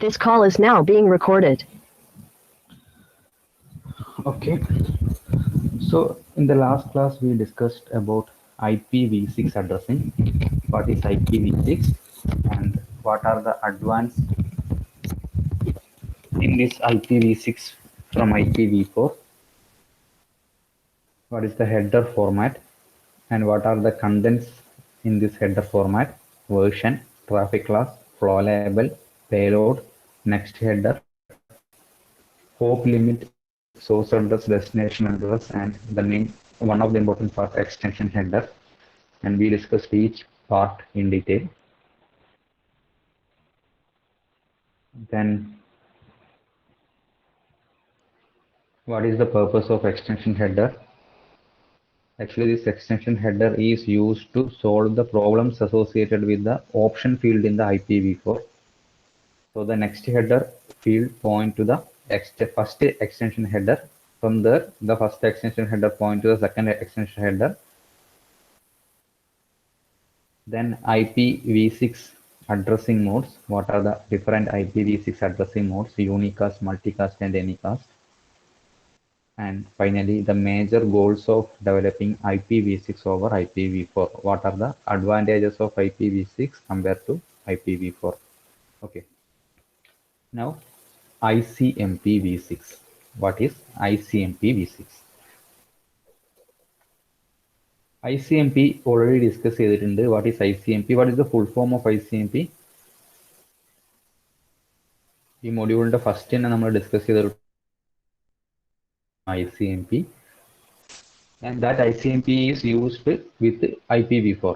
This call is now being recorded. Okay, so in the last class we discussed about IPv6 addressing. What is IPv6 and what are the advanced in this IPv6 from IPv4? What is the header format and what are the contents in this header format? Version, traffic class, flow label, payload, next header, hop limit, source address, destination address, and the main one of the important part extension header. And we discussed each part in detail. Then what is the purpose of extension header? Actually, this extension header is used to solve the problems associated with the option field in the IPv4. So the next header field point to the first extension header. From there, the first extension header point to the second extension header. Then IPv6 addressing modes. What are the different IPv6 addressing modes? Unicast, multicast, and anycast. And finally, the major goals of developing IPv6 over IPv4. What are the advantages of IPv6 compared to IPv4? Okay. Now, ICMP-v6. What is ICMP-v6? ICMP already discussed ചെയ്തിട്ടുണ്ട്. What is ICMP? What is the full form of ICMP? ഈ മൊഡ്യൂളിന്റെ first തന്നെ നമ്മൾ discuss ചെയ്ത ICMP, and that ICMP is used with IPv4.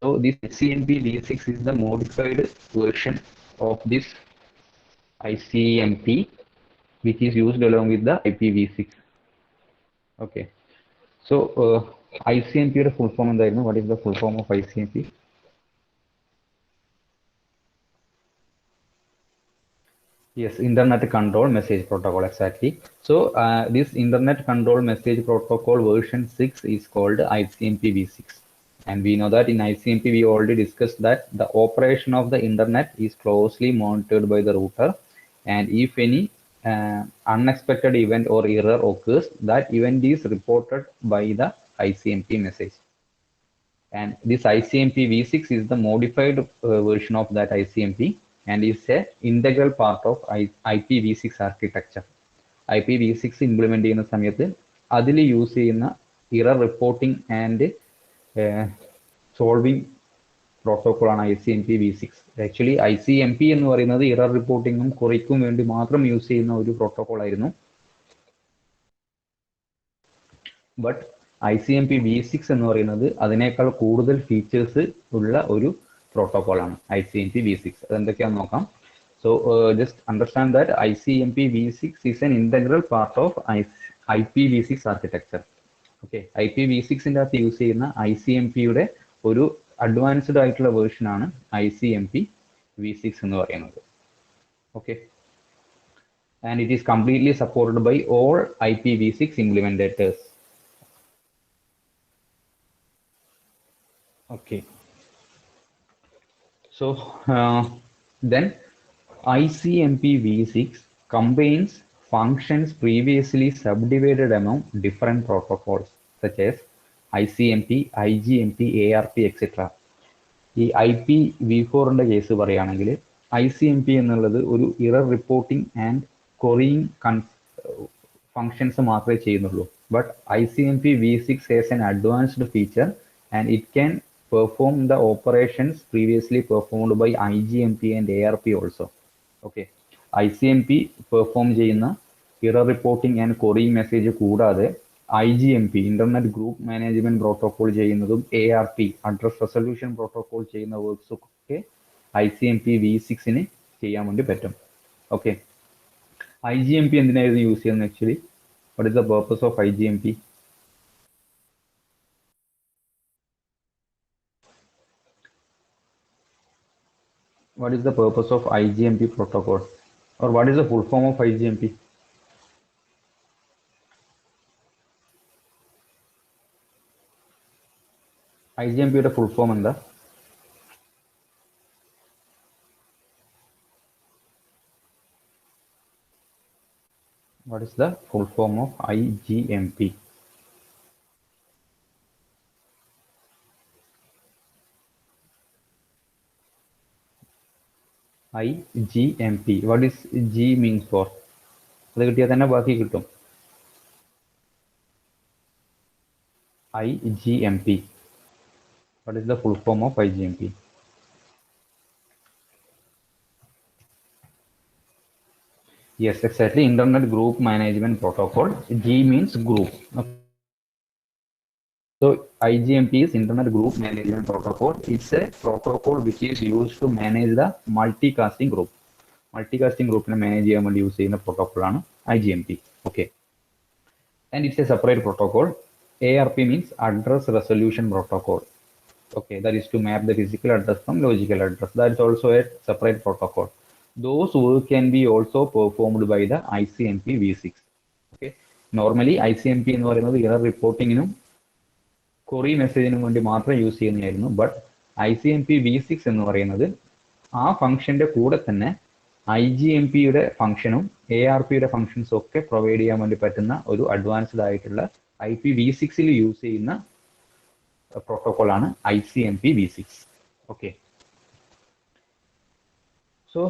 So this ICMP-v6 is the modified version of this ICMP, which is used along with the IPv6. Okay. So ICMP യുടെ full form എന്തായിരുന്നു? What is the full form of ICMP? Yes, Internet Control Message Protocol, exactly. So this Internet Control Message Protocol version 6 is called ICMP-v6. And we know that in ICMP, we already discussed that the operation of the Internet is closely monitored by the router. And if any unexpected event or error occurs, that event is reported by the ICMP message. And this ICMP v6 is the modified version of that ICMP and is a integral part of IPv6 architecture. IPv6 implement ചെയ്യുന്ന സമയത്ത് അതിൽ use ചെയ്യുന്ന error reporting and solving protocol ആണ് ICMP-v6. Actually ICMP എന്ന് പറയുന്നത് error reportingും കുറയ്ക്കും വേണ്ടി മാത്രം യൂസ് ചെയ്യുന്ന ഒരു പ്രോട്ടോകോൾ ആയിരുന്നു. But ICMP-v6 എന്ന് പറയുന്നത് അതിനേക്കാൾ കൂടുതൽ ഫീച്ചേഴ്സ് ഉള്ള ഒരു പ്രോട്ടോകോൾ ആണ് ICMP-v6. അതെന്തൊക്കെയാണെന്ന് നോക്കാം. So just understand that ICMP-v6 is an integral part of IPv6 architecture. Okay, IPv6ന്റെ അകത്ത് യൂസ് ചെയ്യുന്ന ICMP-യുടെ ഒരു അഡ്വാൻസ്ഡ് ആയിട്ടുള്ള വേർഷൻ ആണ് ICMP-v6 എന്ന് പറയുന്നത്. Okay, and it is completely supported by all IPv6 implementators. Okay, so then ICMP-v6 combines functions previously subdivided among different protocols such as ICMP, IGMP, ARP, etc. ഈ IPv4ന്റെ case പറയുകയാണെങ്കിൽ ICMP എന്നുള്ളത് ഒരു error reporting and കൊറിയിങ് functions മാത്രമേ ചെയ്യുന്നുള്ളൂ. But ICMP-v6 has an advanced feature and it can perform the operations previously performed by IGMP and ARP also. Okay, ICMP perform ചെയ്യുന്ന error reporting and കൊറിയിങ് message കൂടാതെ IGMP internet group management protocol ചെയ്യുന്നതും ARP address resolution protocol ചെയ്യുന്ന വർക്ക്സും ഒക്കെ ICMP-v6ന് ചെയ്യാൻ വേണ്ടി പറ്റും. Okay, IGMP എന്തിനായിരുന്നു use ചെയ്യുന്നത്? Actually what is the purpose of IGMP? What is the purpose of IGMP protocol, or what is the full form of IGMP? IGMP യുടെ full form എന്താ? What is the full form of IGMP? IGMP. What is G means for? അത് കിട്ടിയാൽ തന്നെ ബാക്കി കിട്ടും. IGMP. What is the full form of IGMP? Yes, exactly. Internet Group Management Protocol. G means group. So IGMP is Internet Group Management Protocol. It's a protocol which is used to manage the multicasting group. Multicasting group manage ചെയ്യാൻ വേണ്ടി use ചെയ്യുന്ന protocol ആണ് IGMP. Okay. And it's a separate protocol. ARP means Address Resolution Protocol. Okay, that is to map the physical address from logical address. That is also a separate protocol. Those work can be also performed by the ICMP v6. Okay, normally ICMP എന്ന് പറയുന്നത് error reporting-നും query message-നും വേണ്ടി മാത്രം use ചെയ്യുന്നതായിരുന്നു. But ICMP v6 എന്ന് പറയുന്നത് ആ ഫംഗ്ഷന്റെ കൂടെ തന്നെ IGMP-യുടെ ഫംഗ്ഷനും ARP-യുടെ ഫംഗ്ഷൻസും ഒക്കെ പ്രൊവൈഡ് ചെയ്യാൻ വേണ്ടി പറ്റുന്ന ഒരു അഡ്വാൻസ്ഡ് ആയിട്ടുള്ള IPv6-ൽ യൂസ് ചെയ്യുന്ന protocol ആണ് ICMP v6. Okay. So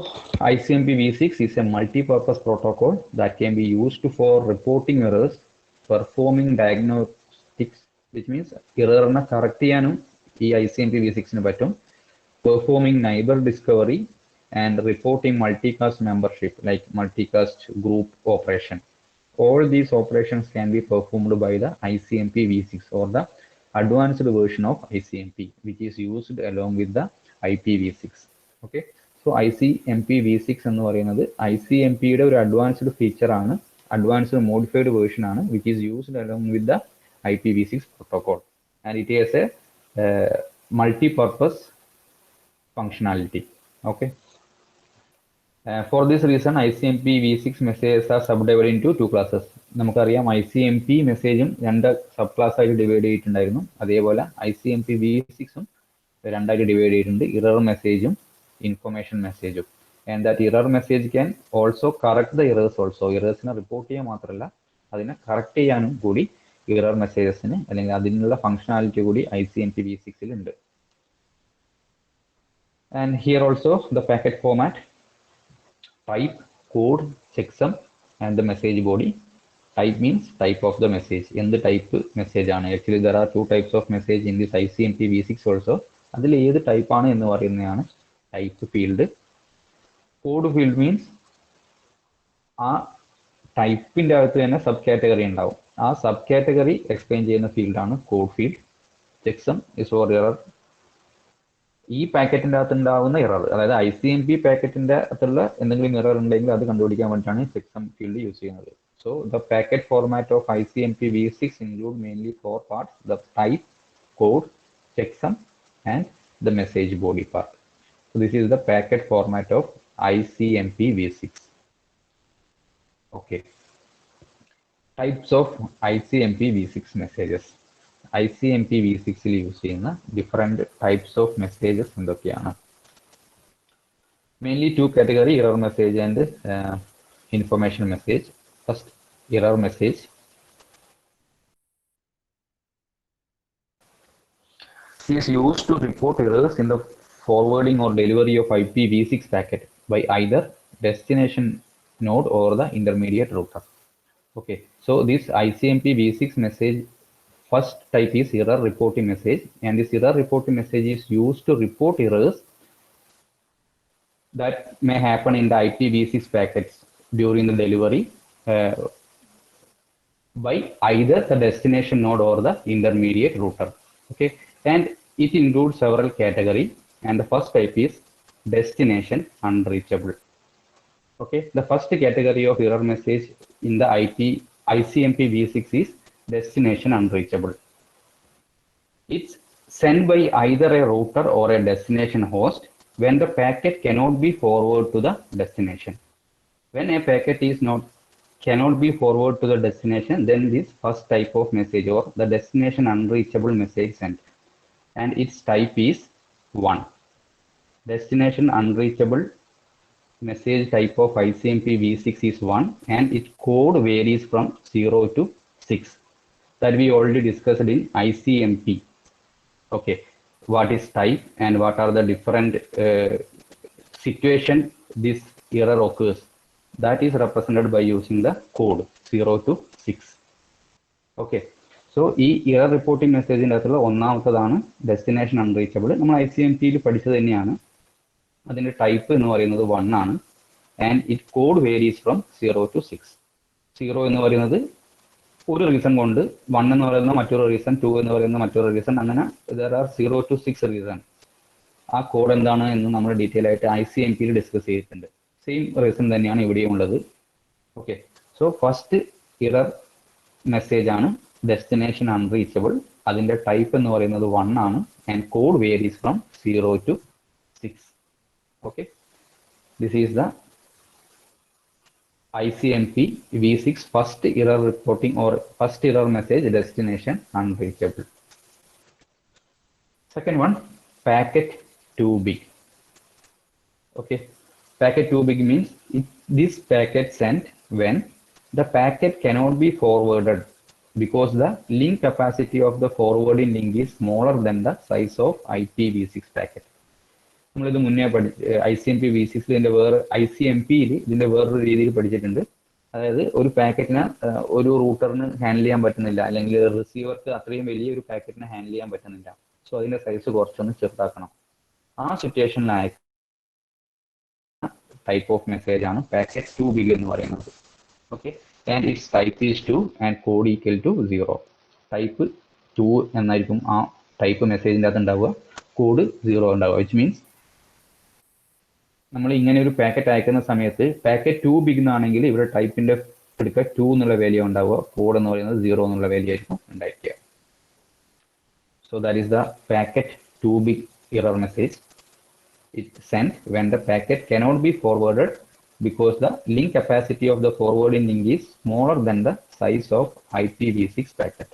ICMP v6 is a multi-purpose protocol that can be used for reporting errors, performing diagnostics, which means error-നെ correct ചെയ്യാനും ഈ ICMP v6-ന് പറ്റും, performing neighbor discovery and reporting multicast membership like multicast group operation. All these operations can be performed by the ICMP v6 or the advanced version of ICMP, which is used along with the IPv6. Okay, so ICMP v6 എന്ന് പറയുന്നത് ICMP-യുടെ ഒരു advanced feature ആണ്, advanced modified version ആണ്, which is used along with the IPv6 protocol, and it has a multi-purpose functionality. Okay. For this reason, ICMP v6 messages are subdivided into two classes. നമുക്കറിയാം ICMP മെസ്സേജും രണ്ട് sub class ആയിട്ട് divide ചെയ്തിട്ടുണ്ടായിരുന്നു. അതേപോലെ ICMP v6ഉം രണ്ടായിട്ട് divide ചെയ്തിട്ടുണ്ട്, error മെസ്സേജും information മെസ്സേജും. And that error message can also correct the errors also. ഇറേഴ്സിനെ റിപ്പോർട്ട് ചെയ്യാൻ മാത്രമല്ല അതിനെ കറക്റ്റ് ചെയ്യാനും കൂടി ഇറർ മെസ്സേജസിന് അല്ലെങ്കിൽ അതിനുള്ള ഫംഗ്ഷനാലിറ്റി കൂടി ICMP v6-ൽ ഉണ്ട്. And here also the packet format, type, code, checksum, and the message body. Type means type of the message. എന്ത് ടൈപ്പ് മെസ്സേജ് ആണ്? Actually there are 2 types of message in this ICMP v6 also. അതിൽ ഏത് type ആണ് എന്ന് പറയുന്നതാണ് type field. Code field means ആ ടൈപ്പിന്റെ അകത്ത് തന്നെ സബ് കാറ്റഗറി ഉണ്ടാവും. ആ സബ് കാറ്റഗറി എക്സ്പ്ലെയിൻ ചെയ്യുന്ന ഫീൽഡാണ് code field. Checksum is for error. ഈ പാക്കറ്റിന്റെ അകത്ത് ഉണ്ടാവുന്ന എറർ, അതായത് ICMP പാക്കറ്റിന്റെ അകത്തുള്ള എന്തെങ്കിലും എറർ ഉണ്ടെങ്കിൽ അത് കണ്ടുപിടിക്കാൻ വേണ്ടിയിട്ടാണ് ചെക്സം ഫീൽഡ് യൂസ് ചെയ്യുന്നത്. So the packet format of ICMP v6 include mainly 4 parts: the type, code, checksum, and the message body part. So this is the packet format of ICMP v6. Okay. Types of ICMP v6 messages. ICMP v6-ൽ use ചെയ്യുന്ന different types of messages എന്തൊക്കെയാണ്? Mainly 2 category: error message and information message. First, error message. Is used to report errors in the forwarding or delivery of IPv6 packet by either destination node or the intermediate router. Okay, so this ICMP v6 message first type is error reporting message, and this error reporting message is used to report errors that may happen in the IPv6 packets during the delivery by either the destination node or the intermediate router. Okay, and it includes several categories, and the first type is destination unreachable. Okay, the first category of error message in the ICMP v6 is destination unreachable. It's sent by either a router or a destination host when the packet cannot be forwarded to the destination. When a packet cannot be forwarded to the destination, then this first type of message or the destination unreachable message sent, and its type is 1. Destination unreachable message type of ICMP v6 is 1 and its code varies from 0 to 6. That we already discussed in ICMP. Okay, what is type and what are the different situation this error occurs. That is represented by using the code 0 to 6. Okay, so ഈ error reporting മെസ്സേജിൻ്റെ അകത്തുള്ള ഒന്നാമത്തതാണ് destination unreachable. നമ്മൾ ICMP പഠിച്ചത് തന്നെയാണ്. അതിൻ്റെ type എന്ന് പറയുന്നത് 1 ആണ് and it code varies from 0 to 6. 0 എന്ന് പറയുന്നത് ഒരു റീസൺ കൊണ്ട്, 1 എന്ന് പറയുന്ന മറ്റൊരു റീസൺ, 2 എന്ന് പറയുന്ന മറ്റൊരു റീസൺ, അങ്ങനെ ദർ ആർ 0 to 6 റീസൺ. ആ കോഡ് എന്താണ് എന്ന് നമ്മൾ ഡീറ്റെയിൽ ആയിട്ട് ICMP ഡിസ്കസ് ചെയ്തിട്ടുണ്ട്. സെയിം റീസൺ തന്നെയാണ് ഇവിടെയും ഉള്ളത്. Okay, so first error message ആണ് ഡെസ്റ്റിനേഷൻ അൺറീച്ചബിൾ. അതിൻ്റെ ടൈപ്പ് എന്ന് പറയുന്നത് 1 ആണ് and code varies from 0 to 6. Okay, this is the ICMP v6 first error reporting or first error message destination unreachable. Second one, packet too big. Okay, packet too big means this packet sent when the packet cannot be forwarded because the link capacity of the forwarding link is smaller than the size of IPv6 packet. നമ്മളിത് മുന്നേ ICMP v6 ഇതിൻ്റെ വേറെ ICMPയിൽ ഇതിൻ്റെ വേറൊരു രീതിയിൽ പഠിച്ചിട്ടുണ്ട്. അതായത് ഒരു പാക്കറ്റിനെ ഒരു റൂട്ടറിന് ഹാൻഡിൽ ചെയ്യാൻ പറ്റുന്നില്ല, അല്ലെങ്കിൽ റിസീവർക്ക് അത്രയും വലിയ ഒരു പാക്കറ്റിനെ ഹാൻഡിൽ ചെയ്യാൻ പറ്റുന്നില്ല. സോ അതിൻ്റെ സൈസ് കുറച്ചൊന്ന് ചെറുതാക്കണം. ആ സിറ്റുവേഷനിലായ ടൈപ്പ് ഓഫ് മെസ്സേജ് ആണ് പാക്കറ്റ് ടു ബിഗ് എന്ന് പറയുന്നത്. Okay, and its type is 2 and code equal to 0. Type 2 എന്നായിരിക്കും ആ ടൈപ്പ് മെസ്സേജിൻ്റെ അകത്ത് ഉണ്ടാവുക, കോഡ് 0 ഉണ്ടാവുക. വിച്ച് മീൻസ് നമ്മൾ ഇങ്ങനെ ഒരു പാക്കറ്റ് അയക്കുന്ന സമയത്ത് പാക്കറ്റ് 2 ബിഗ് എന്നാണെങ്കിൽ ഇവിടെ ടൈപ്പിന്റെ എടുക്കുക 2 എന്നുള്ള വാല്യൂ ഉണ്ടാവുക, കോഡ് എന്ന് പറയുന്നത് 0 എന്നുള്ള വാല്യൂ ആയിരിക്കും ഉണ്ടായിരിക്കുക. So that is the packet 2 big error message. It send when the packet cannot be forwarded because the link capacity of the forwarding link is smaller than the size of IPv6 packet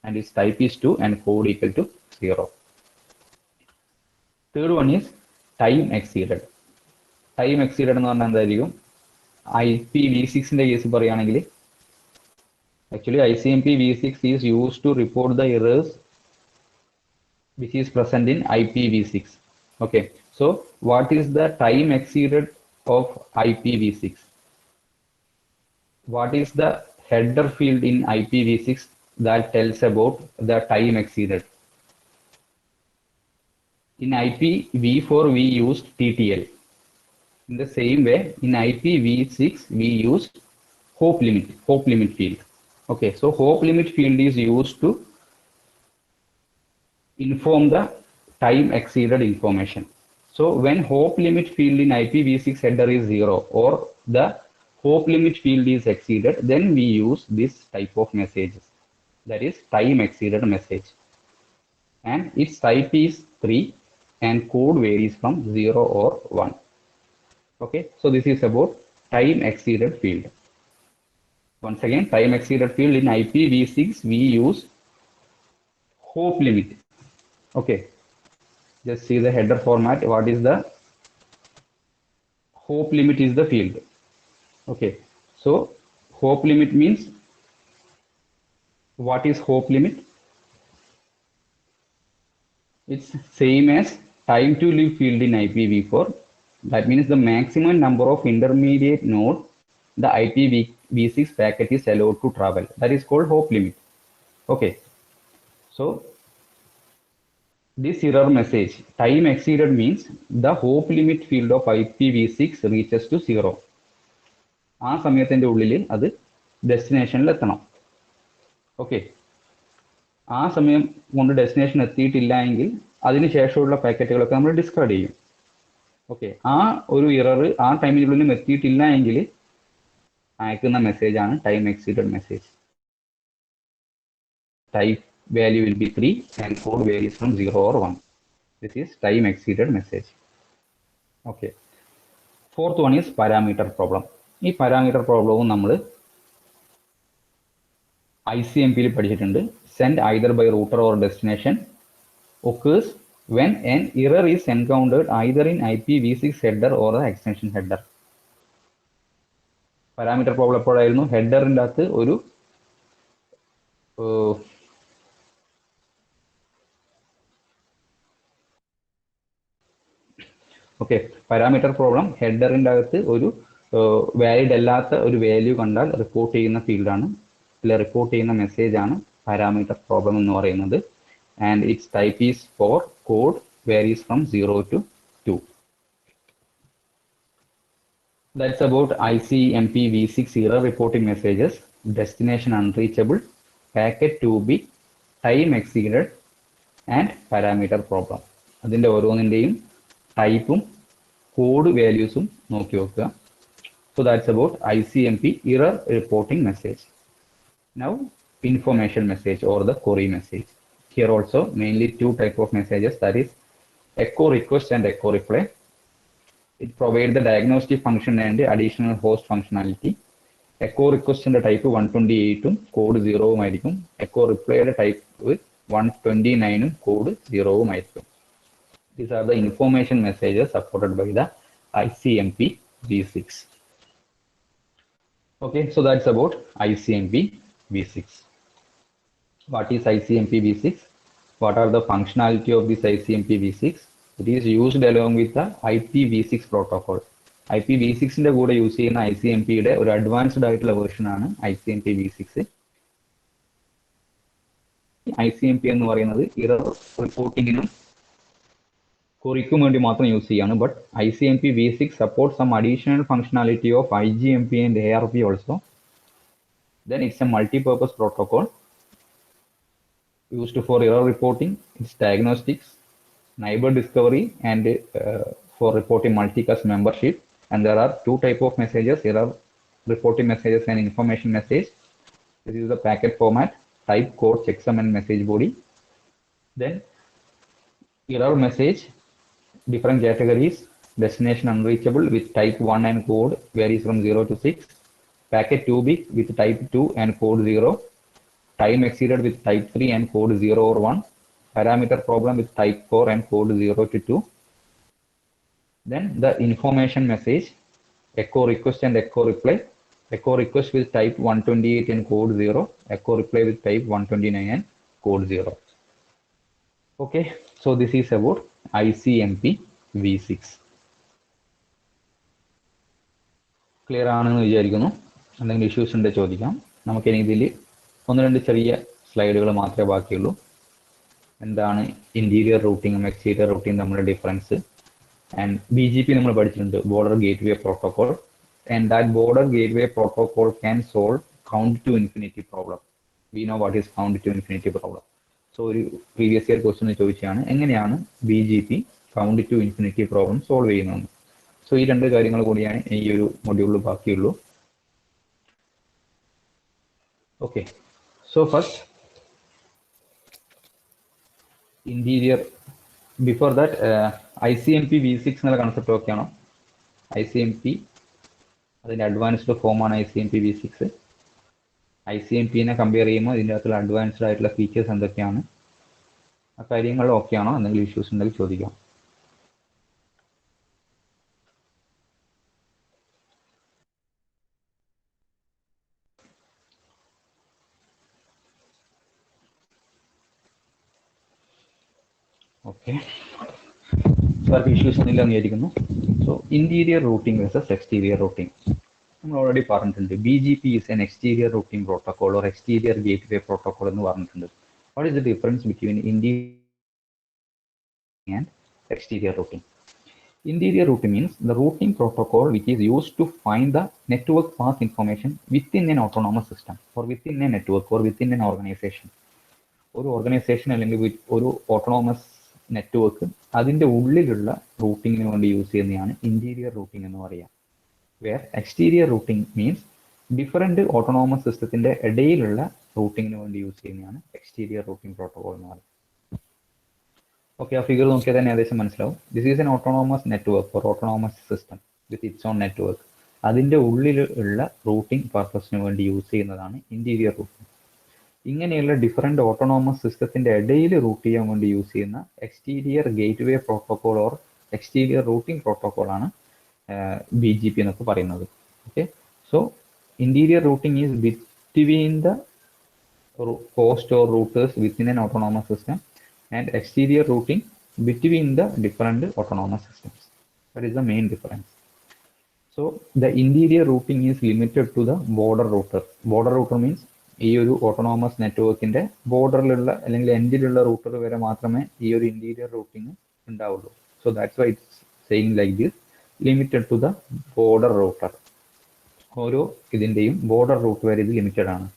and its type is 2 and code equal to 0. Third one is time exceeded. Time exceeded എന്ന് പറഞ്ഞാൽ എന്തായിരിക്കും? IPv6ന്റെ case പറയുകയാണെങ്കിൽ actually ICMP v6 is used to report the errors which is present in IPv6. Okay, so what is the time exceeded of IPv6? What is the header field in IPv6 that tells about the time exceeded? In IPv4 we used TTL. In the same way, in IPv6 we use hope limit field. Okay, so hope limit field is used to inform the time exceeded information. So when hope limit field in IPv6 header is 0 or the hope limit field is exceeded, then we use this type of messages, that is time exceeded message, and its type is 3 and code varies from 0 or 1. Okay, so this is about time exceeded field. Once again, time exceeded field in IPv6 we use hope limit. Okay, just see the header format. What is the hope limit is the field. Okay, so hope limit means, what is hope limit? It's same as time to live field in IPv4. That means the maximum number of intermediate node the IPv6 packet is allowed to travel. That is called hope limit. Okay, so this error message time exceeded means the hope limit field of IPv6 reaches to 0. ആ സമയത്തിൻ്റെ ഉള്ളിൽ അത് ഡെസ്റ്റിനേഷനിൽ എത്തണം. Okay, ആ സമയം കൊണ്ട് destination എത്തിയിട്ടില്ല എങ്കിൽ അതിനുശേഷമുള്ള പാക്കറ്റുകളൊക്കെ നമ്മൾ ഡിസ്കാർഡ് ചെയ്യും. ഓക്കെ, ആ ഒരു എറർ ആ ടൈമിനുള്ളിലും എത്തിയിട്ടില്ല എങ്കിൽ അയക്കുന്ന മെസ്സേജ് ആണ് time exceeded message. Type value will be 3 and code varies from 0 or 1. This is time exceeded message. Okay, fourth one is parameter problem. ഈ പാരാമീറ്റർ പ്രോബ്ലവും നമ്മൾ ICMP പഠിച്ചിട്ടുണ്ട്. Send either by router or destination occurs when an error is encountered either in IPv6 header or the extension header. Parameter problem എപ്പോഴായിരുന്നു? ഹെഡറിൻ്റെ അകത്ത് ഒരു okay, parameter problem ഹെഡറിൻ്റെ അകത്ത് ഒരു വാലിഡ് അല്ലാത്ത ഒരു വാല്യൂ കണ്ടാൽ റിപ്പോർട്ട് ചെയ്യുന്ന ഫീൽഡാണ്, അല്ലെ റിപ്പോർട്ട് ചെയ്യുന്ന മെസ്സേജ് ആണ് പാരാമീറ്റർ പ്രോബ്ലം എന്ന് പറയുന്നത്. And its type is four code varies from 0 to 2. That's about ICMP v6 error reporting messages. Destination unreachable, packet to be, time exceeded and parameter problem. അതിൻ്റെ ഓരോന്നിൻ്റെയും ടൈപ്പും കോഡ് വാല്യൂസും നോക്കി വെക്കുക. So that's about ICMP error reporting message. Now information message or the query message. Here also mainly two type of messages, that is echo request and echo reply. It provides the diagnostic function and additional host functionality. Echo request in the type 128 code 0 ആയിരിക്കും. Echo reply type 129 code 0 ആയിരിക്കും. These are the information messages supported by the ICMP v6. Okay, so that's about ICMP v6. What is ICMP v6? What are the functionality of this ICMP v6? It is used along with the IPv6 protocol. IPv6ന്റെ കൂടെ use ചെയ്യുന്ന ICMPയുടെ ഒരു advanced ആയിട്ടുള്ള version ആണ് ICMP v6. ICMP എന്ന് പറയുന്നത് error റിപ്പോർട്ടിങ്ങിനും queryക്കും വേണ്ടി മാത്രം use ചെയ്യാണ്. But ICMP v6 support some additional functionality of IGMP and ARP also. Then it's a multi-purpose protocol used for error reporting, its diagnostics, neighbor discovery, and for reporting multicast membership. And there are two type of messages, error reporting messages and information message. This is the packet format, type, code, checksum and message body. Then error message, different categories, destination unreachable with type 1 and code varies from 0 to 6, packet 2 bit with type 2 and code 0, time exceeded with type 3 and code 0 or 1, parameter problem with type 4 and code 0 to 2. Then the information message, echo request and echo reply. Echo request with type 128 and code 0, echo reply with type 129 and code 0. Okay, so this is about ICMP v6. Clear ആണെന്ന് വിചാരിക്കുന്നു. എന്തെങ്കിലും issues ഉണ്ടെങ്കിൽ ചോദിക്കാം. നമുക്കിനി ഇതിൽ ഒന്ന് രണ്ട് ചെറിയ സ്ലൈഡുകൾ മാത്രമേ ബാക്കിയുള്ളൂ. എന്താണ് ഇന്റീരിയർ റൂട്ടിങ്ങും എക്സ്റ്റീരിയർ റൂട്ടിങ്ങും തമ്മിലുള്ള ഡിഫറൻസ്. ആൻഡ് BGP നമ്മൾ പഠിച്ചിട്ടുണ്ട്, border gateway protocol. And that border gateway protocol can solve count to infinity problem. We know what is count to infinity problem. So ഒരു പ്രീവിയസ് ഇയർ ക്വസ്റ്റ്യൻ ചോദിച്ചാണ് എങ്ങനെയാണ് BGP count to infinity problem solve ചെയ്യുന്നതെന്ന്. So ഈ രണ്ട് കാര്യങ്ങൾ കൂടിയാണ് ഈ ഒരു മൊഡ്യൂളിൽ ബാക്കിയുള്ളൂ. Okay, so first interior. Before that ICMP v6 എന്നുള്ള കൺസെപ്റ്റ് ഓക്കെ ആണോ? ICMP അതിൻ്റെ അഡ്വാൻസ്ഡ് ഫോമാണ് ICMP v6. ICMPനെ കമ്പയർ ചെയ്യുമ്പോൾ ഇതിൻ്റെ അകത്തുള്ള അഡ്വാൻസ്ഡ് ആയിട്ടുള്ള ഫീച്ചേഴ്സ് എന്തൊക്കെയാണ്, ആ കാര്യങ്ങൾ ഓക്കെ ആണോ? എന്തെങ്കിലും ഇഷ്യൂസ് ഉണ്ടെങ്കിൽ ചോദിക്കാം. ഓക്കെ, വേറെ ഇഷ്യൂസ് ഒന്നും ഇല്ലെന്ന് വിചാരിക്കുന്നു. So interior routing versus exterior routing നമ്മൾ ഓൾറെഡി പറഞ്ഞിട്ടുണ്ട്. BGP is N exterior routing protocol or exterior gateway protocol എന്ന് പറഞ്ഞിട്ടുണ്ട്. What is the difference between interior and exterior routing? Interior routing means the routing protocol which is used to find the network path information within an autonomous system or within a network or within an organization. ഒരു organisation അല്ലെങ്കിൽ ഒരു autonomous network അതിൻ്റെ ഉള്ളിലുള്ള റൂട്ടിങ്ങിന് വേണ്ടി use ചെയ്യുന്നതാണ് interior routing എന്ന് പറയുക. Where exterior routing means different autonomous സിസ്റ്റത്തിൻ്റെ ഇടയിലുള്ള റൂട്ടിങ്ങിന് വേണ്ടി യൂസ് ചെയ്യുന്നതാണ് എക്സ്റ്റീരിയർ റൂട്ടിംഗ് പ്രോട്ടോകോൾ എന്ന് പറയുന്നത്. ഓക്കെ, ആ ഫിഗർ നോക്കിയാൽ തന്നെ ഏകദേശം മനസ്സിലാവും. This is an autonomous network or autonomous system with its own network. അതിൻ്റെ ഉള്ളിലുള്ള റൂട്ടിംഗ് പർപ്പസിന് വേണ്ടി യൂസ് ചെയ്യുന്നതാണ് ഇന്റീരിയർ റൂട്ടിംഗ്. ഇങ്ങനെയുള്ള ഡിഫറെൻ്റ് ഓട്ടോണോമസ് സിസ്റ്റത്തിൻ്റെ ഇടയിൽ റൂട്ട് ചെയ്യാൻ വേണ്ടി യൂസ് ചെയ്യുന്ന exterior gateway protocol or exterior routing പ്രോട്ടോകോളാണ് BGP എന്നൊക്കെ പറയുന്നത്. Okay, so interior routing is between the host or routers within an autonomous system and exterior routing between the different autonomous systems. That is the main difference. So the interior routing is limited to the border router. Border router means ഈ ഒരു autonomous നെറ്റ്വർക്കിന്റെ ബോർഡറിലുള്ള അല്ലെങ്കിൽ എൻഡിലുള്ള router വരെ മാത്രമേ ഈ ഒരു interior routing ഉണ്ടാവുള്ളൂ. So that's why it's saying like this, limited to the border router. ഓരോ ഇതിന്റെയും ബോർഡർ റൂട്ട് വരെ ഇത് ലിമിറ്റഡ് ആണ്.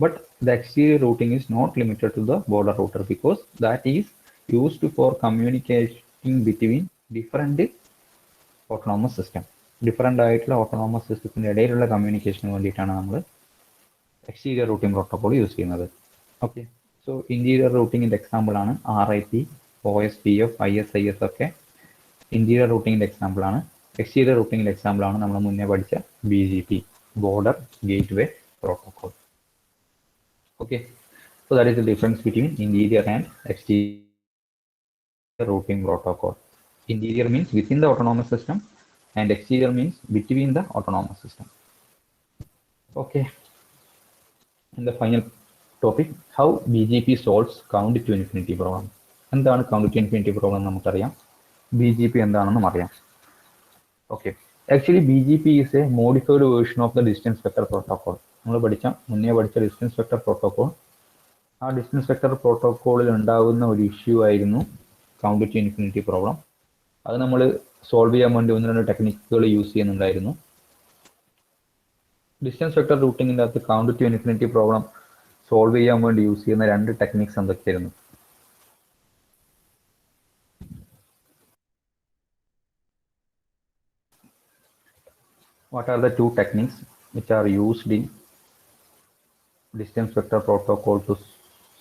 But the exterior routing is not limited to the border router because that is used for communicating between different autonomous system. Different ആയിട്ടുള്ള autonomous സിസ്റ്റത്തിന്റെ ഇടയിലുള്ള കമ്മ്യൂണിക്കേഷന് വേണ്ടിയിട്ടാണ് നമ്മൾ എക്സ്റ്റീരിയർ റൂട്ടിംഗ് പ്രോട്ടോകോൾ യൂസ് ചെയ്യുന്നത്. ഓക്കെ, സോ ഇന്റീരിയർ റൂട്ടിങ്ങിന്റെ എക്സാമ്പിൾ ആണ് RIP, OSPF, ISIS ഒക്കെ interior റൂട്ടിങ്ങിന്റെ example ആണ്. Exterior റൂട്ടിങ്ങിന്റെ example ആണ് നമ്മൾ മുന്നേ പഠിച്ച BGP, border gateway protocol. Okay, so that is the difference between interior and exterior routing protocol. Interior means within the autonomous system and exterior means between the autonomous system. Okay, and the final topic, how BGP solves count to infinity problem. എന്താണ് count to infinity problem നമുക്കറിയാം, BGP എന്താണെന്നും അറിയാം. Okay, actually BGP is a modified version of the distance vector protocol. നമ്മൾ മുന്നേ പഠിച്ച distance vector protocol. ആ distance vector പ്രോട്ടോകോളിൽ ഉണ്ടാകുന്ന ഒരു ഇഷ്യൂ ആയിരുന്നു കൗണ്ട് ടു ഇൻഫിനിറ്റി പ്രോബ്ലം. അത് നമ്മൾ സോൾവ് ചെയ്യാൻ വേണ്ടി 1-2 ടെക്നിക്കുകൾ യൂസ് ചെയ്യുന്നുണ്ടായിരുന്നു. ഡിസ്റ്റൻസ് വെക്ടർ റൂട്ടിങ്ങിൻ്റെ അകത്ത് count to infinity problem solve ചെയ്യാൻ വേണ്ടി യൂസ് ചെയ്യുന്ന 2 ടെക്നിക്സ് എന്തൊക്കെയായിരുന്നു? What are the 2 techniques which are used in distance vector protocol to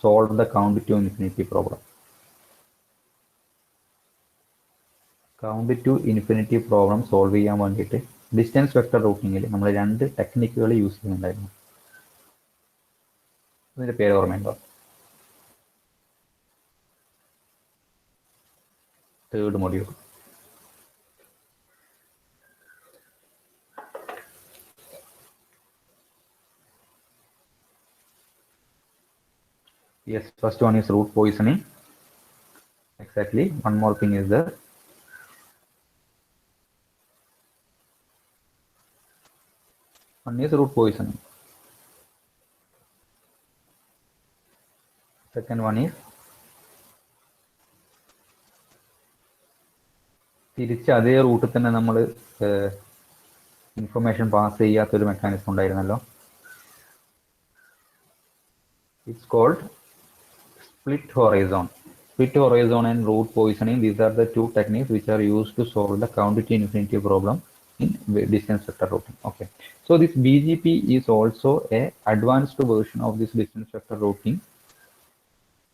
solve the count to infinity problem? Count to infinity problem solve ചെയ്യാൻ വേണ്ടിയിട്ട് distance vector റൂട്ടിങ്ങിൽ നമ്മൾ 2 ടെക്നിക്കുകൾ use ചെയ്യുന്നുണ്ടായിരുന്നു. അതിന്റെ പേര് ഓർമ്മയുണ്ടോ? Third module. Yes, first one is root poisoning. Exactly. One more thing is there. One is root poisoning. Second one is തിരിച്ച് അതേ റൂട്ടിൽ തന്നെ നമ്മൾ ഇൻഫർമേഷൻ പാസ് ചെയ്യാത്തൊരു മെക്കാനിസം ഉണ്ടായിരുന്നല്ലോ. It's called split horizon. Split horizon and root poisoning, these are the 2 techniques which are used to solve the count to infinity problem in distance vector routing. Okay, so this BGP is also a advanced version of this distance vector routing,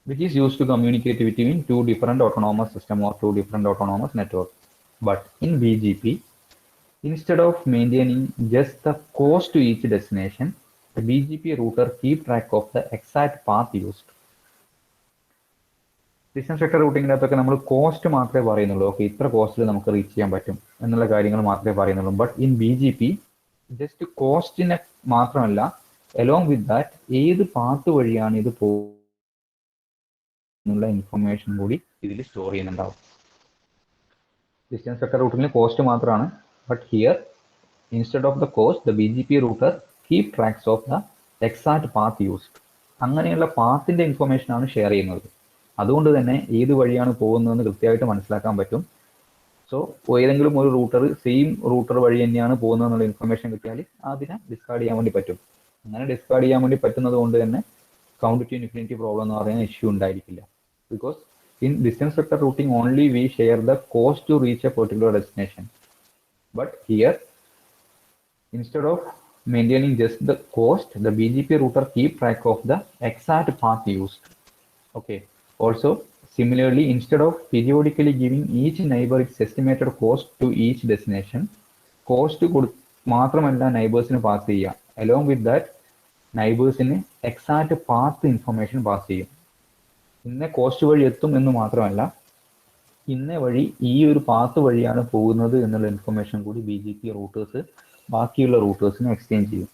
which is used to communicate between 2 different autonomous systems or 2 different autonomous networks. But in BGP, instead of maintaining just the cost to each destination, the BGP router keep track of the exact path used. Distance vector റൂട്ടിങ്ങിനകത്തൊക്കെ നമ്മൾ cost മാത്രമേ പറയുന്നുള്ളൂ. Okay, ഇത്ര കോസ്റ്റിൽ നമുക്ക് reach ചെയ്യാൻ പറ്റും എന്നുള്ള കാര്യങ്ങൾ മാത്രമേ പറയുന്നുള്ളൂ. ബട്ട് ഇൻ BGP ജസ്റ്റ് കോസ്റ്റിനെ മാത്രമല്ല, അലോങ് വിത്ത് ദാറ്റ് ഏത് പാത്ത് വഴിയാണ് ഇത് പോകുന്നുള്ള ഇൻഫർമേഷൻ കൂടി ഇതിൽ സ്റ്റോർ ചെയ്യുന്നുണ്ടാവും. ഡിസ്റ്റൻസ് വെക്ടർ റൂട്ടിങ്ങിൽ കോസ്റ്റ് മാത്രമാണ്, but here instead of the cost the BGP router keep tracks of the exact path used. അങ്ങനെയുള്ള പാത്തിന്റെ ഇൻഫർമേഷൻ ആണ് ഷെയർ ചെയ്യുന്നത്. അതുകൊണ്ട് തന്നെ ഏത് വഴിയാണ് പോകുന്നതെന്ന് കൃത്യമായിട്ട് മനസ്സിലാക്കാൻ പറ്റും. സോ ഏതെങ്കിലും ഒരു റൂട്ടർ സെയിം റൂട്ടർ വഴി തന്നെയാണ് പോകുന്നതെന്നുള്ള ഇൻഫർമേഷൻ കിട്ടിയാൽ അതിനെ ഡിസ്കാർഡ് ചെയ്യാൻ വേണ്ടി പറ്റും. അങ്ങനെ ഡിസ്കാർഡ് ചെയ്യാൻ വേണ്ടി പറ്റുന്നത് കൊണ്ട് തന്നെ കൗണ്ട് ടു ഇൻഫിനിറ്റി പ്രോബ്ലം എന്ന് പറയുന്ന ഇഷ്യൂ ഉണ്ടായിരിക്കില്ല. Because in distance vector routing only we share the cost to reach a particular destination. But here instead of maintaining just the cost, the BGP router keep track of the exact path used. Okay, also similarly, instead of periodically giving each neighbor its estimated cost to each destination, cost മാത്രമല്ല നൈബേഴ്സിന് pass ചെയ്യുക. Along with that, നൈബേഴ്സിന് exact path information pass ചെയ്യും. ഇന്ന cost വഴി എത്തും എന്ന് മാത്രമല്ല, ഇന്ന വഴി ഈ ഒരു പാത്ത് വഴിയാണ് പോകുന്നത് എന്നുള്ള ഇൻഫർമേഷൻ കൂടി BGP റൂട്ടേഴ്സ് ബാക്കിയുള്ള റൂട്ടേഴ്സിന് എക്സ്ചേഞ്ച് ചെയ്യും.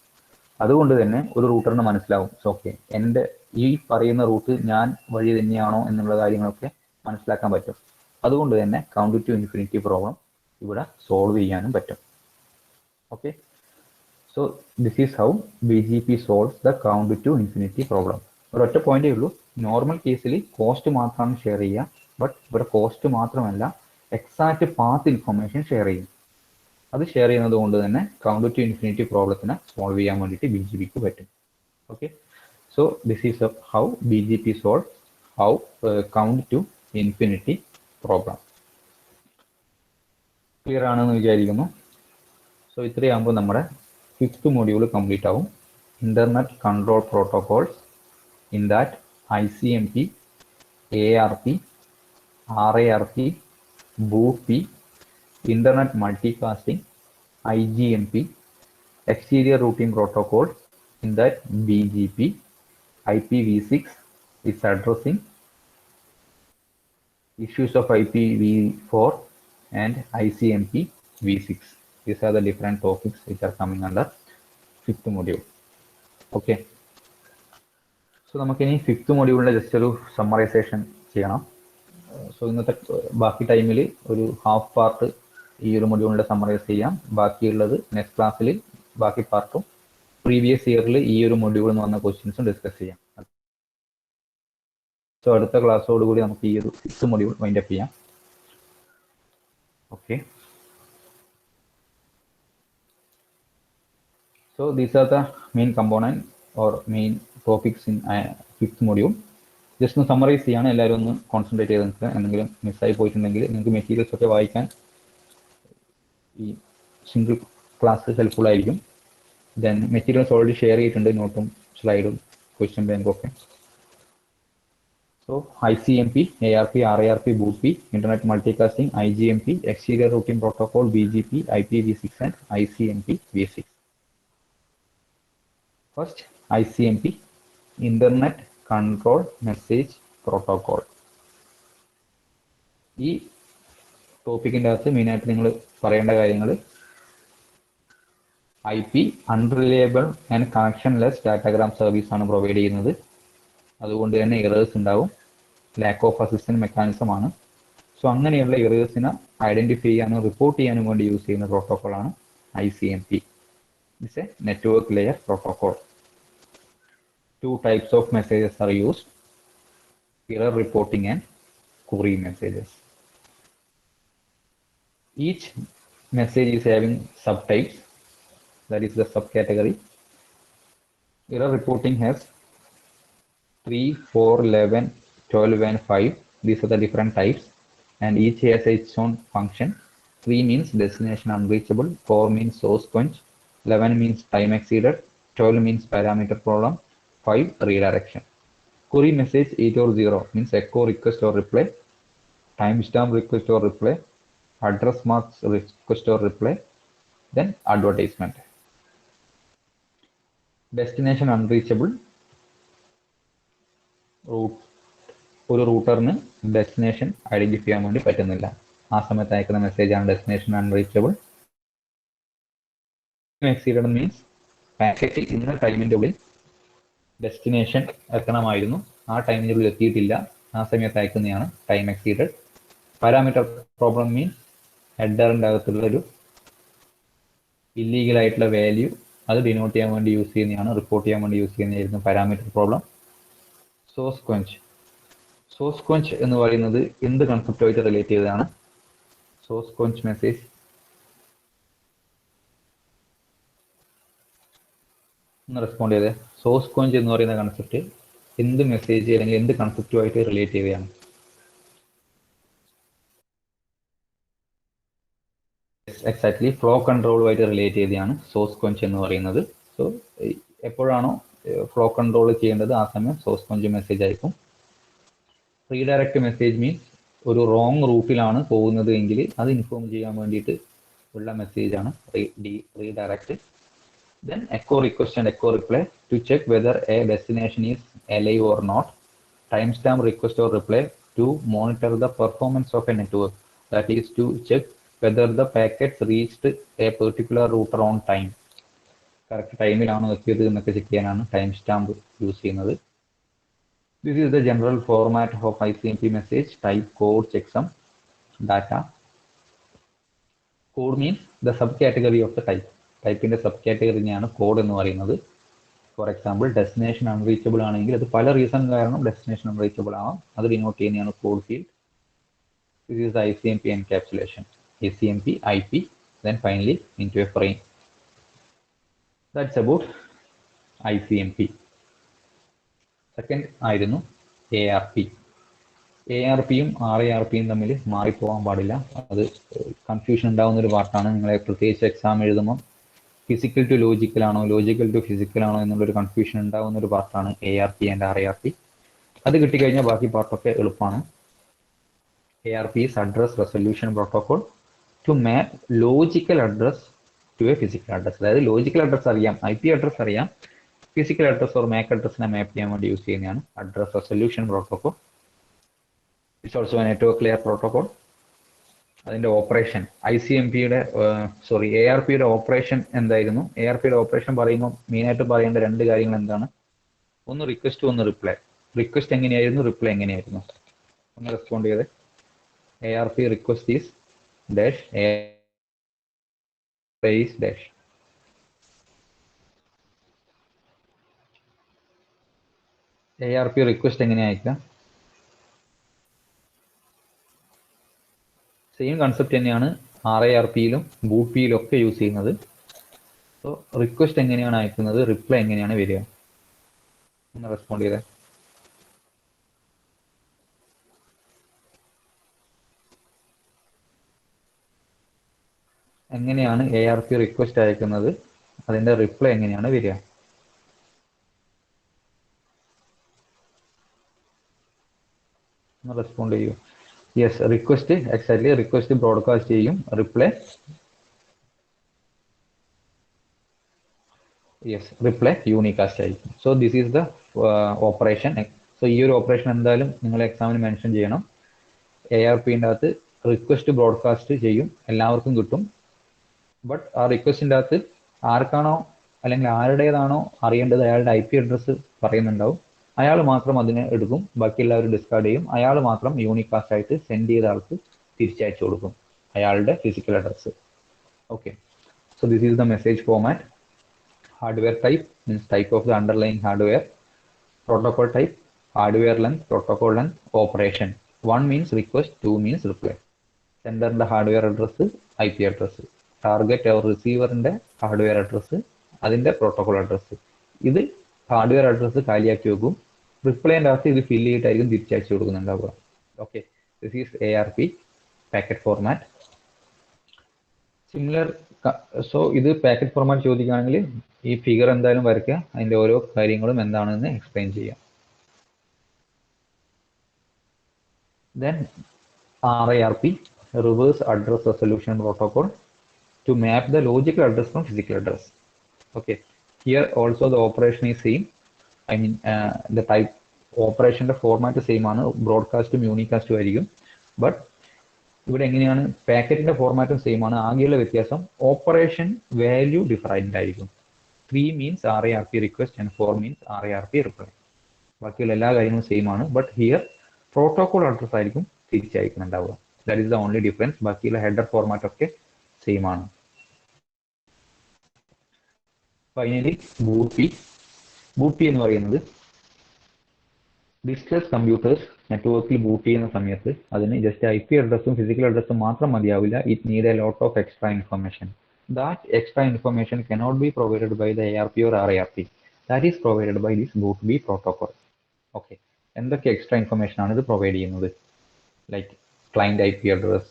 അതുകൊണ്ട് തന്നെ ഒരു റൂട്ടറിന് മനസ്സിലാവും ഓക്കെ എൻ്റെ ഈ പറയുന്ന റൂട്ട് ഞാൻ വഴി തന്നെയാണോ എന്നുള്ള കാര്യങ്ങളൊക്കെ മനസ്സിലാക്കാൻ പറ്റും. അതുകൊണ്ട് തന്നെ കൗണ്ട് ടു ഇൻഫിനിറ്റി പ്രോബ്ലം ഇവിടെ സോൾവ് ചെയ്യാനും പറ്റും. Okay, so this is how BGP solves the count to infinity problem. ഒരൊറ്റ പോയിന്റേ ഉള്ളൂ, നോർമൽ കേസിൽ കോസ്റ്റ് മാത്രമാണ് ഷെയർ ചെയ്യുക, ബട്ട് ഇവിടെ കോസ്റ്റ് മാത്രമല്ല എക്സാക്ട് പാത്ത് ഇൻഫർമേഷൻ ഷെയർ ചെയ്യും. അത് ഷെയർ ചെയ്യുന്നത് കൊണ്ട് തന്നെ കൗണ്ട് ടു ഇൻഫിനിറ്റി പ്രോബ്ലത്തിനെ സോൾവ് ചെയ്യാൻ വേണ്ടിയിട്ട് BGPക്ക് പറ്റും. Okay, so this is how BGP solve how count to infinity problem. Clear ആണെന്ന് വിചാരിക്കുന്നു. സോ ഇത്രയാകുമ്പോൾ നമ്മുടെ 5th മൊഡ്യൂൾ കംപ്ലീറ്റ് ആവും. Internet control protocols, in that ICMP, ARP, RARP, BOOP, Internet Multicasting, IGMP, Exterior Routing Protocol, in that BGP, IPv6 is addressing issues of IPv4 and ICMP v6. These are the different topics which are coming under 5th module. Okay. So നമുക്കിനി 5th മൊഡ്യൂളിന്റെ just ഒരു summarisation ചെയ്യണം. So ഇന്നത്തെ ബാക്കി ടൈമിൽ ഒരു half part ഈ ഒരു മൊഡ്യൂളിന്റെ സമ്മറൈസ് ചെയ്യാം. ബാക്കിയുള്ളത് നെക്സ്റ്റ് ക്ലാസ്സിൽ ബാക്കി പാർട്ടും പ്രീവിയസ് ഇയറിൽ ഈ ഒരു മൊഡ്യൂളിൽ വന്ന ക്വസ്റ്റ്യൻസും ഡിസ്കസ് ചെയ്യാം. സോ അടുത്ത ക്ലാസ്സോടുകൂടി നമുക്ക് ഈ ഒരു 6th മൊഡ്യൂൾ വൈൻഡ് അപ്പ് ചെയ്യാം. Okay, so these are the main component or main topics in 5th module. Just ഒന്ന് സമ്മറൈസ് ചെയ്യാണ്, എല്ലാവരും ഒന്ന് കോൺസെൻട്രേറ്റ് ചെയ്ത് നിൽക്കുക. എന്തെങ്കിലും മിസ്സായി പോയിട്ടുണ്ടെങ്കിൽ നിങ്ങൾക്ക് മെറ്റീരിയൽസ് ഒക്കെ വായിക്കാൻ ഈ സിംഗിൾ ക്ലാസ് ഹെൽപ്ഫുൾ ആയിരിക്കും. ദെൻ മെറ്റീരിയൽസ് ഓൾറെഡി ഷെയർ ചെയ്തിട്ടുണ്ട്, നോട്ടും സ്ലൈഡും ക്വസ്റ്റ്യൻ ബാങ്കും ഒക്കെ. So ICMP, ARP, RARP, BOOP, Internet Multicasting, IGMP, Exterior Routing Protocol, BGP, IPv6 and ICMP v6. First, ICMP, Internet Control Message Protocol. ഈ ടോപ്പിക്കിൻ്റെ അകത്ത് മെയിനായിട്ട് നിങ്ങൾ പറയേണ്ട കാര്യങ്ങൾ IP unreliable and connectionless datagram service ആണ് പ്രൊവൈഡ് ചെയ്യുന്നത്. അതുകൊണ്ട് തന്നെ എറേഴ്സ് ഉണ്ടാവും, ലാക്ക് ഓഫ് അസിസ്റ്റൻറ്റ് മെക്കാനിസം ആണ്. സോ അങ്ങനെയുള്ള എറേഴ്സിനെ ഐഡന്റിഫൈ ചെയ്യാനും റിപ്പോർട്ട് ചെയ്യാനും വേണ്ടി യൂസ് ചെയ്യുന്ന പ്രോട്ടോക്കോളാണ് ICMP. It's a network layer protocol. Two types of messages are used: error reporting and query messages. Each message is having subtypes, that is the subcategory. Error reporting has 3, 4, 11, 12 and 5. These are the different types and each has its own function. 3 means destination unreachable, 4 means source quench, 11 means time exceeded, 12 means parameter problem, 5 redirection. Query message 8 or 0 means echo request or reply, timestamp request or reply, address marks request or reply, then advertisement. Destination unreachable, ഒരു റൂട്ടറിന് destination identify ചെയ്യാൻ വേണ്ടി പറ്റുന്നില്ല, ആ സമയത്ത് അയക്കുന്ന മെസ്സേജാണ് destination unreachable. Exceeded means packet ഇന്ന ടൈമിൻ്റെ ഉള്ളിൽ ഡെസ്റ്റിനേഷൻ എത്തണമായിരുന്നു, ആ ടൈമിൻ്റെ ഉള്ളിൽ എത്തിയിട്ടില്ല, ആ സമയത്ത് അയക്കുന്നതാണ് time exceeded. Parameter problem means ഹെഡറിൻ്റെ അകത്തുള്ള ഒരു ഇല്ലീഗൽ ആയിട്ടുള്ള വാല്യൂ അത് ഡിനോട്ട് ചെയ്യാൻ വേണ്ടി യൂസ് ചെയ്യുന്നതാണ്, റിപ്പോർട്ട് ചെയ്യാൻ വേണ്ടി യൂസ് ചെയ്യുന്നതായിരുന്നു parameter problem. Source quench, source quench എന്ന് പറയുന്നത് എന്ത് കൺസെപ്റ്റുമായിട്ട് റിലേറ്റ് ചെയ്തതാണ്? സോഴ്സ് ക്വഞ്ച് മെസ്സേജ് ഒന്ന് റെസ്പോണ്ട് ചെയ്തേ. സോഴ്സ് ക്വഞ്ച് എന്ന് പറയുന്ന കൺസെപ്റ്റ് എന്ത് മെസ്സേജ് അല്ലെങ്കിൽ എന്ത് കൺസെപ്റ്റുമായിട്ട് റിലേറ്റ് ചെയ്തതാണ്? എക്സാക്ട്ലി ഫ്ലോ കൺട്രോളുമായിട്ട് റിലേറ്റ് ചെയ്തതാണ് സോഴ്സ് ക്വഞ്ച് എന്ന് പറയുന്നത്. സോ എപ്പോഴാണോ ഫ്ലോ കൺട്രോൾ ചെയ്യേണ്ടത് ആ സമയം സോഴ്സ് ക്വഞ്ച് മെസ്സേജ് അയക്കും. റീഡയറക്റ്റ് മെസ്സേജ് മീൻസ് ഒരു റോങ് റൂട്ടിലാണ് പോകുന്നത് എങ്കിൽ അത് ഇൻഫോം ചെയ്യാൻ വേണ്ടിയിട്ട് ഉള്ള മെസ്സേജാണ് redirect. Then echo request and echo reply to check whether a destination is alive or not. Timestamp request or reply to monitor the performance of a network. That is to check whether the packets reached a particular router on time. Correct ടൈമിലാണോ എത്തിയത് എന്നൊക്കെ check ചെയ്യാനാണ് time stamp use ചെയ്യുന്നത്. This is the general format of ICMP message. Type code checksum data. Code means the subcategory of the type. ടൈപ്പിന്റെ sub കാറ്റഗറിനെയാണ് code എന്ന് പറയുന്നത്. For example destination unreachable ആണെങ്കിൽ അത് പല റീസൺ കാരണം ഡെസ്റ്റിനേഷൻ അൺറീച്ചബിൾ ആവാം. അത് ഡിനോട്ട് ചെയ്യുന്നതാണ് code field. This is the ICMP encapsulation. ICMP, IP, then finally into a frame. That's about ICMP. Second ആയിരുന്നു ARP. ARPയും RARPയും തമ്മിൽ മാറിപ്പോകാൻ പാടില്ല. അത് കൺഫ്യൂഷൻ ഉണ്ടാകുന്ന ഒരു പാർട്ടാണ്. നിങ്ങളെ പ്രത്യേകിച്ച് എക്സാം എഴുതുമ്പോൾ ഫിസിക്കൽ ടു ലോജിക്കൽ ആണോ ലോജിക്കൽ ടു ഫിസിക്കൽ ആണോ എന്നുള്ളൊരു കൺഫ്യൂഷൻ ഉണ്ടാകുന്ന ഒരു പാർട്ടാണ് ARP ആൻഡ് RARP. അത് കിട്ടിക്കഴിഞ്ഞാൽ ബാക്കി പാർട്ടൊക്കെ എളുപ്പമാണ്. ARP is address resolution protocol to map logical address to a physical address. അതായത് ലോജിക്കൽ അഡ്രസ് അറിയാം, IP അഡ്രസ് അറിയാം, ഫിസിക്കൽ അഡ്രസ് ഓർ MAC അഡ്രസ്സിനെ മാപ്പ് ചെയ്യാൻ വേണ്ടി യൂസ് ചെയ്യുന്നതാണ് address resolution protocol. It's also A network layer protocol. അതിന്റെ operation ICMPയുടെ ARPയുടെ operation എന്തായിരുന്നു? ARPയുടെ operation പറയുമ്പോൾ മെയിനായിട്ട് പറയേണ്ട രണ്ട് കാര്യങ്ങൾ എന്താണ്? ഒന്ന് റിക്വസ്റ്റ്, ഒന്ന് റിപ്ലൈ. റിക്വസ്റ്റ് എങ്ങനെയായിരുന്നു, റിപ്ലൈ എങ്ങനെയായിരുന്നു? ഒന്ന് റെസ്പോണ്ട് ചെയ്ത്. ARP request is dash, ARP is dash. ARP request എങ്ങനെ അയക്കാം? സെയിം കൺസെപ്റ്റ് തന്നെയാണ് RARPയിലും BOOTPയിലും ഒക്കെ യൂസ് ചെയ്യുന്നത്. സോ റിക്വസ്റ്റ് എങ്ങനെയാണ് അയക്കുന്നത്, റിപ്ലൈ എങ്ങനെയാണ് വരിക? ഒന്ന് റെസ്പോണ്ട് ചെയ്തേ. എങ്ങനെയാണ് ARP റിക്വസ്റ്റ് അയക്കുന്നത്, അതിന്റെ റിപ്ലൈ എങ്ങനെയാണ് വരിക? ഒന്ന് റെസ്പോണ്ട് ചെയ്യൂ. Yes, request exactly request broadcast ചെയ്യും, റിപ്ലൈ റിപ്ലൈ യൂണികാസ്റ്റ് ആയിരിക്കും. So this is the operation. So ഈ ഒരു ഓപ്പറേഷൻ എന്തായാലും നിങ്ങൾ എക്സാമിന് മെൻഷൻ ചെയ്യണം. ARPന്റെ അകത്ത് റിക്വസ്റ്റ് ബ്രോഡ്കാസ്റ്റ് ചെയ്യും, എല്ലാവർക്കും കിട്ടും. ബട്ട് ആ റിക്വസ്റ്റിൻ്റെ അകത്ത് ആർക്കാണോ അല്ലെങ്കിൽ ആരുടേതാണോ അറിയേണ്ടത് അയാളുടെ IP അഡ്രസ്സ് പറയുന്നുണ്ടാവും. അയാൾ മാത്രം അതിനെ എടുക്കും, ബാക്കി എല്ലാവരും ഡിസ്കാർഡ് ചെയ്യും. അയാൾ മാത്രം യൂണികാസ്റ്റ് ആയിട്ട് സെൻഡ് ചെയ്ത ആൾക്ക് തിരിച്ചയച്ചു കൊടുക്കും അയാളുടെ physical address. Okay, so this is the message format. Hardware type means type of the underlying hardware. Protocol type hardware length, protocol length, operation. 1 means request, 2 means reply. സെൻഡറിന്റെ hardware address, IP address. Target or റിസീവറിന്റെ hardware address, അതിന്റെ protocol address. ഇത് hardware address കാലിയാക്കി വെക്കും. റിപ്ലൈൻ്റെ അകത്ത് ഇത് fill ചെയ്തിട്ടായിരിക്കും തിരിച്ചയച്ചു കൊടുക്കുന്നുണ്ടാവുക. Okay, this is ARP packet format. Similar. So ഇത് പാക്കറ്റ് ഫോർമാറ്റ് ചോദിക്കുകയാണെങ്കിൽ ഈ ഫിഗർ എന്തായാലും വരയ്ക്കുക, അതിന്റെ ഓരോ കാര്യങ്ങളും എന്താണെന്ന് എക്സ്പ്ലെയിൻ ചെയ്യാം. Then RARP, reverse address resolution protocol, to map the logical address from physical address. Okay, here also the operation is same. I mean the type operation the format same ആണ്, ബ്രോഡ്കാസ്റ്റും യൂണികാസ്റ്റും ആയിരിക്കും. But ഇവിടെ എങ്ങനെയാണ് പാക്കറ്റിന്റെ ഫോർമാറ്റും same ആണ്. ആകെയുള്ള വ്യത്യാസം operation value different ആയിരിക്കും. 3 means RARP request and 4 means RARP reply. ബാക്കിയുള്ള എല്ലാ കാര്യങ്ങളും സെയിം ആണ്. ബട്ട് ഹിയർ പ്രോട്ടോകോൾ അഡ്രസ് ആയിരിക്കും തിരിച്ചയക്കുന്നുണ്ടാവുക. That is the only difference. ബാക്കിയുള്ള ഹെഡർ ഫോർമാറ്റ് ഒക്കെ സെയിം ആണ്. ഫൈനലി ബൂട്ട്പി എന്ന് പറയുന്നത് ഡിസ്ക്ലെസ് കമ്പ്യൂട്ടേഴ്സ് നെറ്റ്വർക്കിൽ ബൂട്ട് ചെയ്യുന്ന സമയത്ത് അതിന് ജസ്റ്റ് IP അഡ്രസ്സും ഫിസിക്കൽ അഡ്രസ്സും മാത്രം മതിയാവില്ല. It need a lot of extra information. That extra information cannot be provided by the ARP or RARP. That is provided by this BOOTP protocol. Okay, എന്തൊക്കെ extra information ആണ് ഇത് provide ചെയ്യുന്നത്? Like client IP address,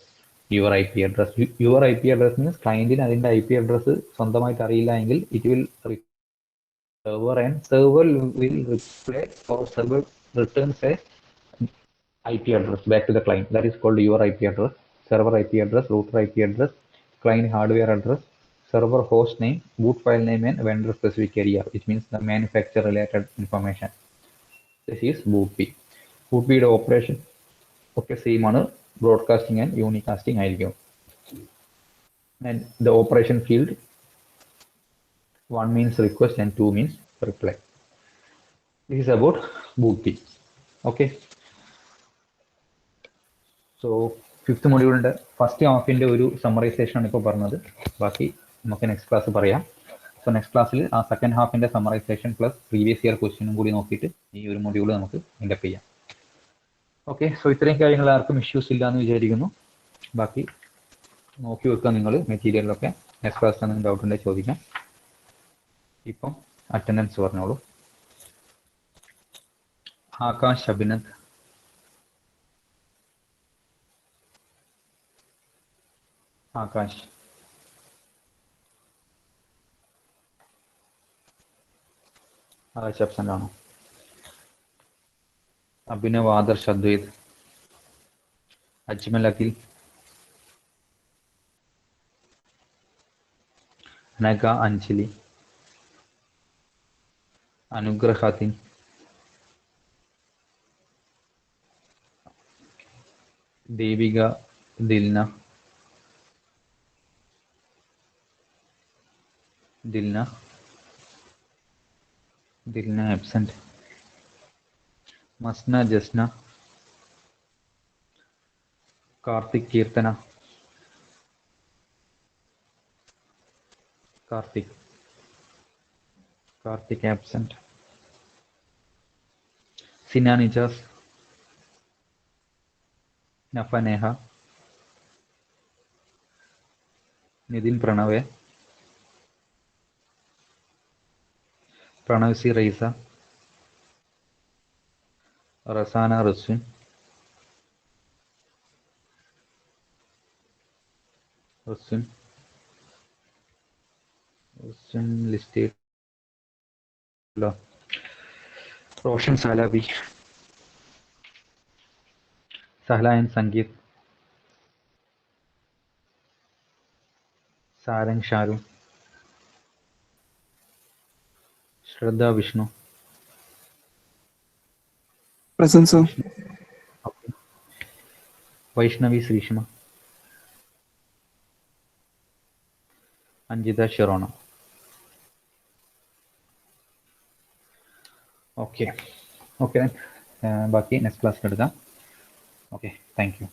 your IP address. Your IP address means ക്ലയന്റിന് അതിന്റെ IP address സ്വന്തമായിട്ട് അറിയില്ല എങ്കിൽ it will server and server will replay or server returns a IP address back to the client. That is called your IP address. Server IP address, router IP address, client hardware address, server host name, boot file name, and vendor specific area, which means the manufacturer related information. This is bootp. bootp operation okay same ആണ് broadcasting and unicasting ആയിരിക്കും. And the operation field, one means request and two means reply. This is about bootp. Okay, so fifth module ന്റെ first ഹാഫിന്റെ ഒരു summarisation ആണ് ഇപ്പോൾ പറഞ്ഞത്. ബാക്കി നമുക്ക് നെക്സ്റ്റ് ക്ലാസ് പറയാം. സോ നെക്സ്റ്റ് ക്ലാസ്സിൽ ആ സെക്കൻഡ് ഹാഫിന്റെ സമ്മറൈസേഷൻ പ്ലസ് പ്രീവിയസ് ഇയർ ക്വസ്റ്റ്യനും കൂടി നോക്കിയിട്ട് ഈ ഒരു മൊഡ്യൂൾ നമുക്ക് ഇൻഡപ്പ് ചെയ്യാം. ഓക്കെ, സോ ഇത്രയും കാര്യങ്ങൾ ആർക്കും ഇഷ്യൂസ് ഇല്ല എന്ന് വിചാരിക്കുന്നു. ബാക്കി നോക്കി വെക്കുക നിങ്ങൾ മെറ്റീരിയലിലൊക്കെ. നെക്സ്റ്റ് ക്ലാസ്സിൽ നിങ്ങൾക്ക് ഡൗട്ട് ഉണ്ടെങ്കിൽ ചോദിക്കാം. ഇപ്പം അറ്റൻഡൻസ് പറഞ്ഞോളൂ. ആകാശ് അഭിനന്ദ്, ആകാശ് ആകാശ് അബ്സെന്റ് ആണോ? Abhinav, Adarsh, Advaith, Ajmal, Akhil, Anagha, Anjali, അനുഗ്രഹാത്തിൻ, Devika, Dilna, absent, മസ്ന, Jasna, Karthik, Keerthana, Karthik absent, Sinan, Ijaz, നഫ, Neha, Nitin, Pranav, Pranav C, rhiza, Rasana, Raswin, list, Roshan, സാലാബി, സഹലായൻ, Sangeeth, Sarang, ഷാരു, ശ്രദ്ധ, Vishnu, Present, sir. Vaishnavi, Sreeshma, Anjitha, Sherona. Okay, ബാക്കി നെക്സ്റ്റ് ക്ലാസ്സിൽ എടുക്കാം. Okay, thank you.